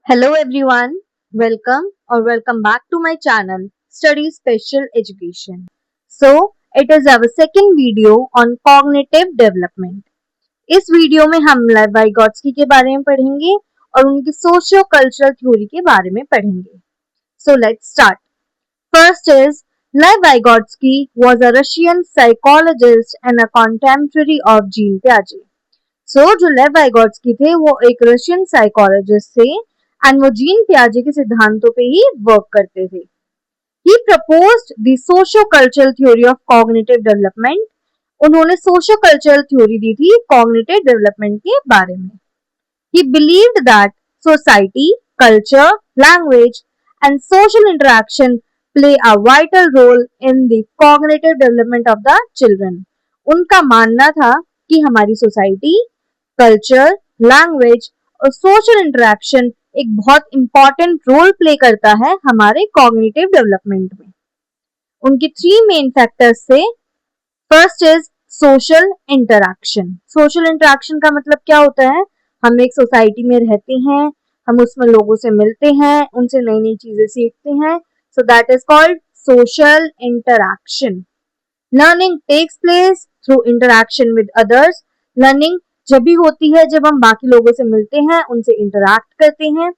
Hello everyone, welcome back to my channel Study Special Education. So, it is our second video on cognitive development. इस video में हम लेव वाइगोट्स्की के बारे में पढ़ेंगे और उनकी सोशियो कल्चरल थ्योरी के बारे में पढ़ेंगे. So let's start. First is Lev Vygotsky was a Russian psychologist and a contemporary of Jean Piaget. So जो लेव वाइगोट्स्की थे वो एक रशियन साइकोलॉजिस्ट थे एंड वो जीन पियाजे के सिद्धांतों पे ही वर्क करते थे. He proposed the socio cultural theory of cognitive development. उन्होंने सोशियो कल्चरल थ्योरी दी थी कॉग्निटिव डेवलपमेंट के बारे में. He believed that society, culture, language and social interaction play a vital role in the cognitive development of the children. उनका मानना था कि हमारी सोसाइटी, कल्चर, लैंग्वेज और सोशल इंटरेक्शन एक बहुत इंपॉर्टेंट रोल प्ले करता है हमारे कॉग्निटिव डेवलपमेंट में. उनके 3 मेन फैक्टर्स थे. First is social interaction. Social interaction का मतलब क्या होता है? हम एक सोसाइटी में रहते हैं, हम उसमें लोगों से मिलते हैं, उनसे नई नई चीजें सीखते हैं. So that is called social interaction. Learning takes place through interaction with others. Learning जब भी होती है जब हम बाकी लोगों से मिलते हैं, उनसे इंटरैक्ट करते हैं.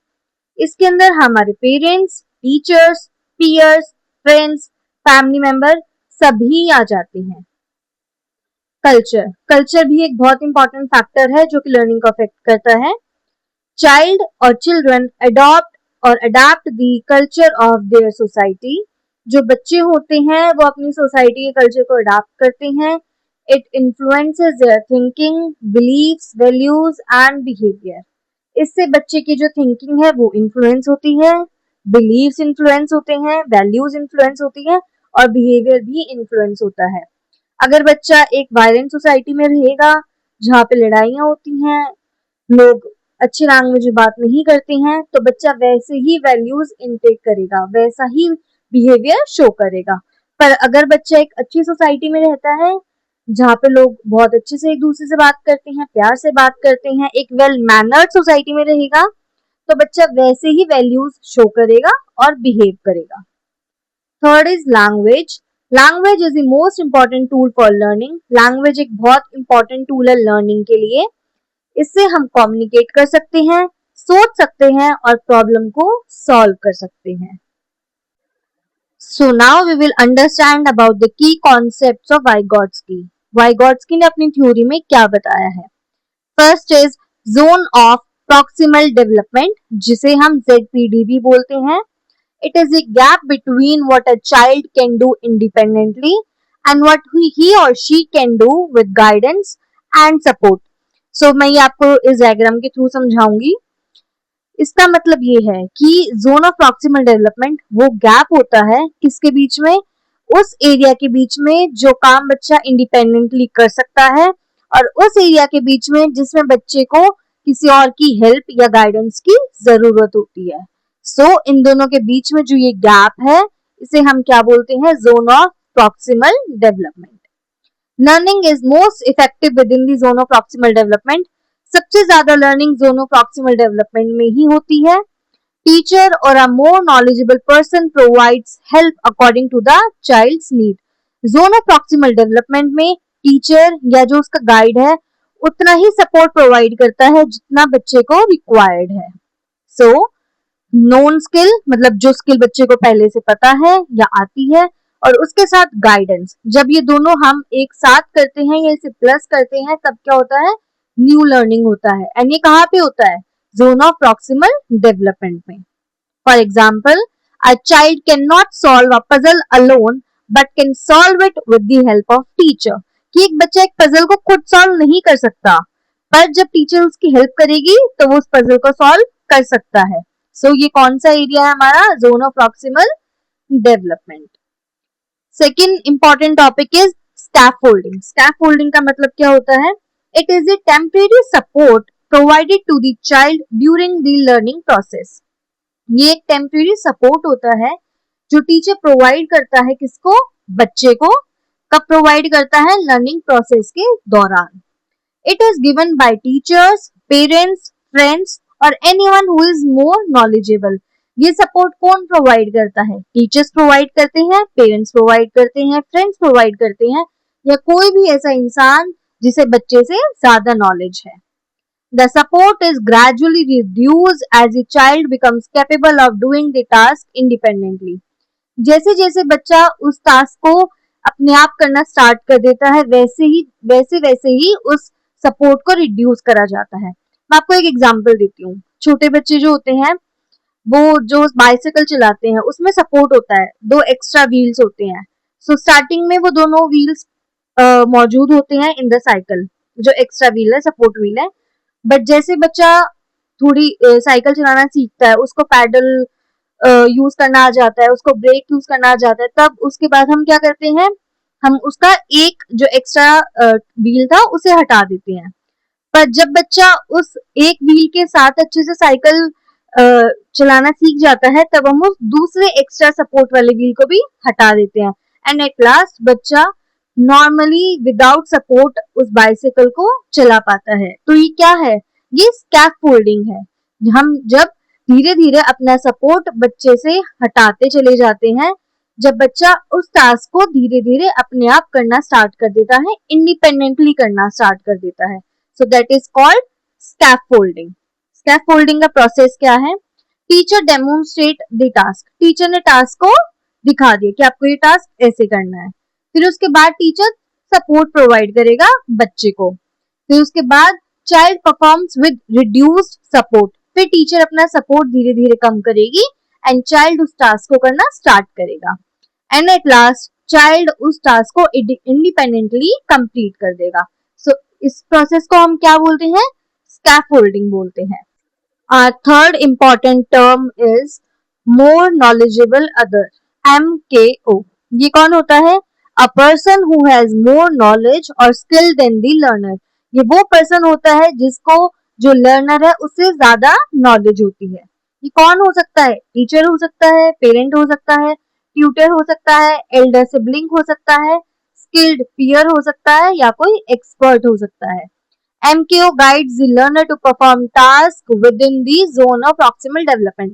इसके अंदर हमारे parents, teachers, peers, friends, family member सभी आ जाते हैं. कल्चर भी एक बहुत इंपॉर्टेंट फैक्टर है जो कि लर्निंग को अफेक्ट करता है. चाइल्ड और चिल्ड्रन अडॉप्ट और adapt the culture of their society. जो बच्चे होते हैं वो अपनी सोसाइटी के कल्चर को अडॉप्ट करते हैं. It influences their thinking, beliefs, values and behavior. इससे बच्चे की जो थिंकिंग है वो इन्फ्लुएंस होती है, बिलीव्स इन्फ्लुएंस होते हैं, वैल्यूज इन्फ्लुएंस होती है और बिहेवियर भी इन्फ्लुएंस होता है. अगर बच्चा एक वायलेंट सोसाइटी में रहेगा जहाँ पे लड़ाइयाँ होती हैं, लोग अच्छी लैंग्वेज में बात नहीं करते हैं, तो बच्चा वैसे ही वैल्यूज इनटेक करेगा, वैसा ही बिहेवियर शो करेगा. पर अगर बच्चा एक अच्छी सोसाइटी में रहता है जहाँ पे लोग बहुत अच्छे से एक दूसरे से बात करते हैं, प्यार से बात करते हैं, एक वेल मैनर्ड सोसाइटी में रहेगा, तो बच्चा वैसे ही वैल्यूज शो करेगा और बिहेव करेगा. Third is language. Language is the most important tool for learning. Language एक बहुत इंपॉर्टेंट टूल है लर्निंग के लिए. इससे हम कम्युनिकेट कर सकते हैं, सोच सकते हैं और प्रॉब्लम को सॉल्व कर सकते हैं. So now we will understand about the key concepts of Vygotsky. वाइगॉट्स्की ने अपनी थ्योरी में क्या बताया है? First is zone of proximal development, जिसे हम ZPD भी बोलते हैं. It is a gap between what a child can do independently and what he or she can do with guidance and support. So मैं ये आपको इस डायग्राम के थ्रू समझाऊंगी. इसका मतलब ये है कि जोन ऑफ प्रॉक्सिमल डेवलपमेंट वो गैप होता है किसके बीच में? उस एरिया के बीच में जो काम बच्चा इंडिपेंडेंटली कर सकता है और उस एरिया के बीच में जिसमें बच्चे को किसी और की हेल्प या गाइडेंस की जरूरत होती है. सो इन दोनों के बीच में जो ये गैप है इसे हम क्या बोलते हैं? Zone of proximal development. Learning is most effective with in the zone of proximal development. सबसे ज्यादा learning zone of proximal development में ही होती है. Teacher or a more knowledgeable person provides help according to the child's need. Zone of proximal development में teacher या जो उसका guide है उतना ही सपोर्ट प्रोवाइड करता है जितना बच्चे को रिक्वायर्ड है. सो नोन स्किल मतलब जो स्किल बच्चे को पहले से पता है या आती है, और उसके साथ गाइडेंस, जब ये दोनों हम एक साथ करते हैं या इसे प्लस करते हैं तब क्या होता है? न्यू लर्निंग होता है. एंड ये कहाँ पे होता है? जोन ऑफ प्रॉक्सिमल डेवलपमेंट में. For example, a child cannot solve a puzzle alone but can solve it with the help of teacher. कि एक बच्चा एक पजल को खुद सॉल्व नहीं कर सकता, पर जब टीचर उसकी हेल्प करेगी तो वो उस पजल को सॉल्व कर सकता है. सो ये कौन सा एरिया है हमारा? Zone of proximal development. Second important topic is scaffolding. Scaffolding का मतलब क्या होता है? It is a temporary support provided to the child during the learning process. ये एक टेम्परेरी सपोर्ट होता है जो टीचर प्रोवाइड करता है किसको? बच्चे को. कब प्रोवाइड करता है? लर्निंग प्रोसेस के दौरान. It is given by teachers, parents, friends और anyone who is more knowledgeable. ये सपोर्ट कौन प्रोवाइड करता है? टीचर्स प्रोवाइड करते हैं, पेरेंट्स प्रोवाइड करते हैं, फ्रेंड्स प्रोवाइड करते हैं, या कोई भी ऐसा इंसान जिसे बच्चे से ज्यादा नॉलेज है। The support is gradually reduced as the child becomes capable of doing the task independently. जैसे जैसे बच्चा उस टास्क को अपने आप करना स्टार्ट कर देता है, वैसे ही उस सपोर्ट को रिड्यूस करा जाता है। मैं आपको एक एग्जांपल देती हूँ। छोटे बच्चे जो होते हैं, वो जो बाइसिकल चलाते हैं, उसमें सपोर्ट होता है, 2 एक्स्ट्रा व्हील्स होते हैं। सो स्टार्टिंग में वो दोनों व्हील्स मौजूद होते हैं इन द साइकिल, जो एक्स्ट्रा व्हील है, सपोर्ट व्हील है। बट जैसे बच्चा थोड़ी साइकिल चलाना सीखता है, उसको पैडल यूज करना आ जाता है, उसको ब्रेक यूज करना आ जाता है, तब उसके बाद हम क्या करते हैं, हम उसका एक जो एक्स्ट्रा व्हील था उसे हटा देते हैं। पर जब बच्चा उस एक व्हील के साथ अच्छे से साइकिल चलाना सीख जाता है, तब हम उस दूसरे एक्स्ट्रा सपोर्ट वाले व्हील को भी हटा देते हैं, एंड एट लास्ट बच्चा नॉर्मली विदाउट सपोर्ट उस बाइसिकल को चला पाता है। तो ये क्या है? ये स्कैफोल्डिंग है। हम जब धीरे धीरे अपना सपोर्ट बच्चे से हटाते चले जाते हैं, जब बच्चा उस टास्क को धीरे धीरे अपने आप करना स्टार्ट कर देता है, इंडिपेंडेंटली करना स्टार्ट कर देता है। सो that is called scaffolding. Scaffolding का प्रोसेस क्या है? Teacher demonstrate the task. Teacher ने टास्क को दिखा दिया कि आपको ये टास्क ऐसे करना है। फिर उसके बाद टीचर सपोर्ट प्रोवाइड करेगा बच्चे को। फिर उसके बाद child performs with reduced support. फिर टीचर अपना सपोर्ट धीरे धीरे कम करेगी एंड चाइल्ड उस टास्क को करना स्टार्ट करेगा, एंड एट लास्ट चाइल्ड उस टास्क को इंडिपेंडेंटली कंप्लीट कर देगा। सो इस प्रोसेस को हम क्या बोलते हैं? स्कैफोल्डिंग बोलते हैं। Our third important term is more knowledgeable other, MKO. ये कौन होता है? A person who has more knowledge or skill than the learner. ये वो पर्सन होता है जिसको जो लर्नर है उससे ज्यादा नॉलेज होती है। ये कौन हो सकता है? टीचर हो सकता है, पेरेंट हो सकता है, ट्यूटर हो सकता है, एल्डर सिबलिंग हो सकता है, स्किल्ड पीयर हो सकता है, या कोई एक्सपर्ट हो सकता है। MKO guides the learner to perform tasks within the zone of proximal development.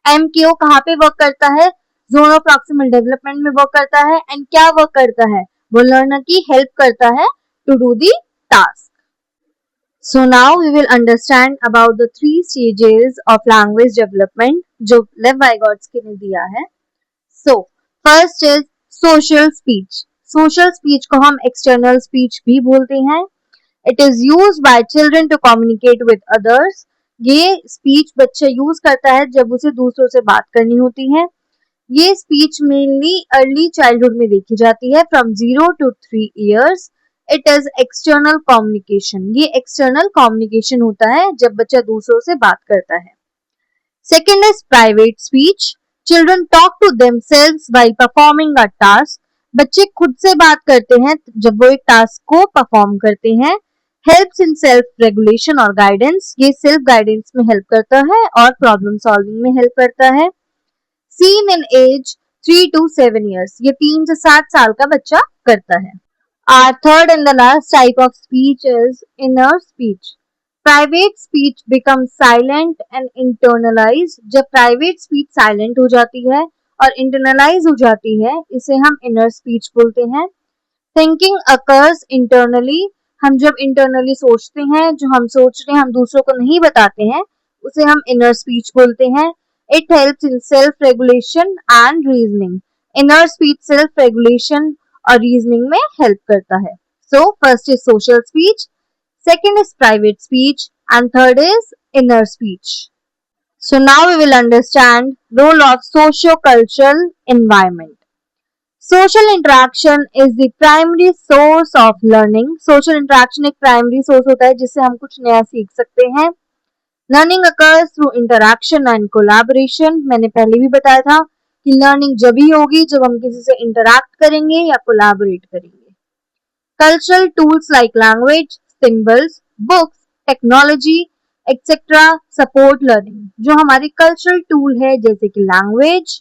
MKO कहाँ पे वर्क करता है? जोन ऑफ प्रॉक्सिमल डेवलपमेंट में वर्क करता है, एंड क्या वर्क करता है? वो लर्नर की हेल्प करता है to do the task. So now we will understand about the 3 stages of language development जो लेव वाइगोट्स्की ने दिया है। So first is social speech. Social speech को हम external speech भी बोलते हैं। It is used by children to communicate with others. ये स्पीच बच्चा यूज करता है जब उसे दूसरों से बात करनी होती है। ये स्पीच मेनली अर्ली चाइल्डहुड में देखी जाती है, from 0 to 3 years. It is external communication. ये एक्सटर्नल कम्युनिकेशन होता है जब बच्चा दूसरों से बात करता है। Second is private speech. Children talk to themselves while performing a task. बच्चे खुद से बात करते हैं जब वो एक टास्क को परफॉर्म करते हैं। हेल्प्स इन सेल्फ रेगुलेशन और गाइडेंस. ये सेल्फ गाइडेंस में हेल्प करता है और प्रॉब्लम सॉल्विंग में हेल्प करता है। Seen in age 3 to 7 years. ये 3 से 7 साल का बच्चा करता है। Our third and the last type of speech is inner speech. Private speech becomes silent and internalized. जब private speech silent हो जाती है और internalize हो जाती है, इसे हम inner speech बोलते हैं। Thinking occurs internally. हम जब internally सोचते हैं, जो हम सोच रहे हैं हम दूसरों को नहीं बताते हैं, उसे हम inner speech बोलते हैं। It helps in self-regulation and reasoning. Inner speech self-regulation और रीजनिंग में हेल्प करता है। So first is social speech, second is private speech, and third is inner speech. So now we will understand role of socio cultural environment. Social interaction is the primary source of learning. Social interaction एक primary source होता है जिससे हम कुछ नया सीख सकते हैं। Learning occurs through interaction and collaboration. मैंने पहले भी बताया था कि लर्निंग जब ही होगी जब हम किसी से इंटरैक्ट करेंगे या कोलैबोरेट करेंगे। Cultural tools like language, symbols, books, technology etcetera support learning. जो हमारी कल्चरल टूल है जैसे कि लैंग्वेज,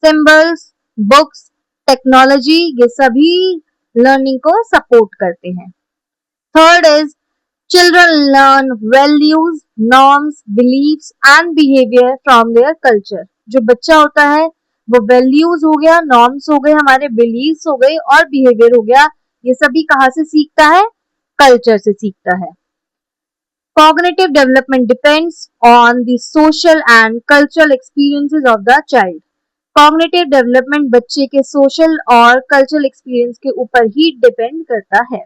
सिंबल्स, बुक्स, टेक्नोलॉजी, ये सभी लर्निंग को सपोर्ट करते हैं। Third is Children learn values, norms, beliefs and behavior from their culture. जो बच्चा होता है वो values हो गया, norms हो गए, हमारे beliefs हो गए और behavior हो गया, ये सभी कहाँ से सीखता है? Culture से सीखता है. Cognitive development depends on the social and cultural experiences of the child. Cognitive development बच्चे के social और cultural experience के ऊपर ही depend करता है.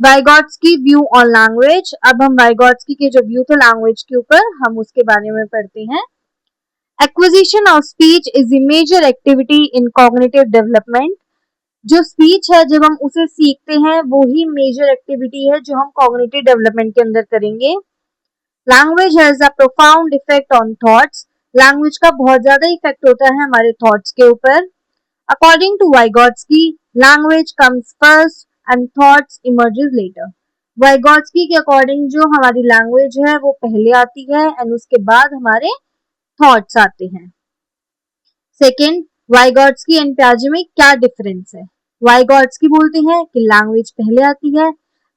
वाइगॉट्स्की व्यू ऑन लैंग्वेज. अब हम वाइगॉट्स्की के जो व्यू थे लैंग्वेज के ऊपर हम उसके बारे में पढ़ते हैं. Acquisition of speech is the major activity in cognitive development. जो स्पीच है जब हम उसे सीखते हैं वो ही मेजर एक्टिविटी है जो हम कॉग्निटिव डेवलपमेंट के अंदर करेंगे. Language has a profound effect on thoughts. Language का बहुत ज्यादा इफेक्ट होता है हमारे थॉट्स के ऊपर. According to Vygotsky, language comes first and thoughts emerges later. Vygotsky के अकॉर्डिंग जो हमारी लैंग्वेज है वो पहले आती है एंड उसके बाद हमारे थॉट्स आते हैं. सेकेंड, वाइगॉट्स्की एंड पियाजे में क्या डिफरेंस है? वाइगॉट्स्की बोलते हैं कि लैंग्वेज पहले आती है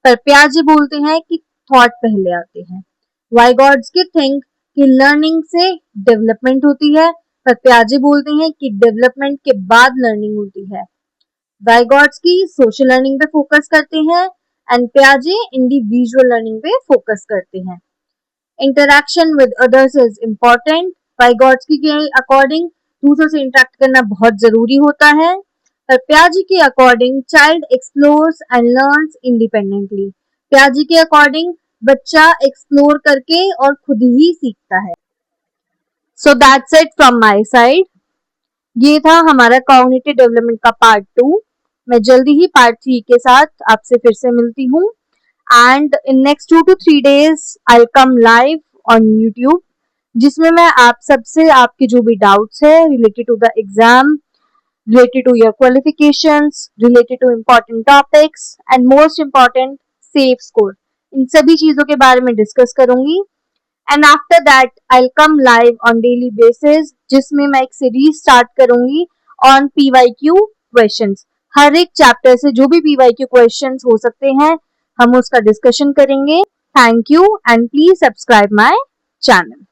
पर पियाजे बोलते हैं कि थॉट पहले आते हैं. वाइगॉट्स्की थिंक कि लर्निंग से डेवलपमेंट होती है पर पियाजे बोलते हैं कि डेवलपमेंट के बाद लर्निंग होती है. वाइगॉट्स्की सोशल लर्निंग पे फोकस करते हैं एंड पियाजे इंडिविजुअल लर्निंग पे फोकस करते हैं. Interaction with others is important. Vygotsky के अकॉर्डिंग दूसरों से इंटरेक्ट करना बहुत जरूरी होता है पर पियाजे के according child explores and learns independently. पियाजे के अकॉर्डिंग बच्चा एक्सप्लोर करके और खुद ही सीखता है. So that's it from my side. ये था हमारा कॉग्निटिव डेवलपमेंट का पार्ट 2. मैं जल्दी ही पार्ट 3 के साथ आपसे फिर से मिलती हूँ and in next 2 to 3 days I come live on YouTube जिसमें मैं आप सबसे आपके जो भी डाउट्स है related to the exam, related to your qualifications, related to important topics and most important safe score, इन सभी चीजों के बारे में डिस्कस करूंगी. And after that I will come live on daily basis जिसमें मैं एक सीरीज स्टार्ट करूंगी ऑन PYQ क्वेश्चंस. हर एक चैप्टर से जो भी PYQ क्वेश्चंस हो सकते हैं हम उसका डिस्कशन करेंगे. Thank you and please subscribe my channel.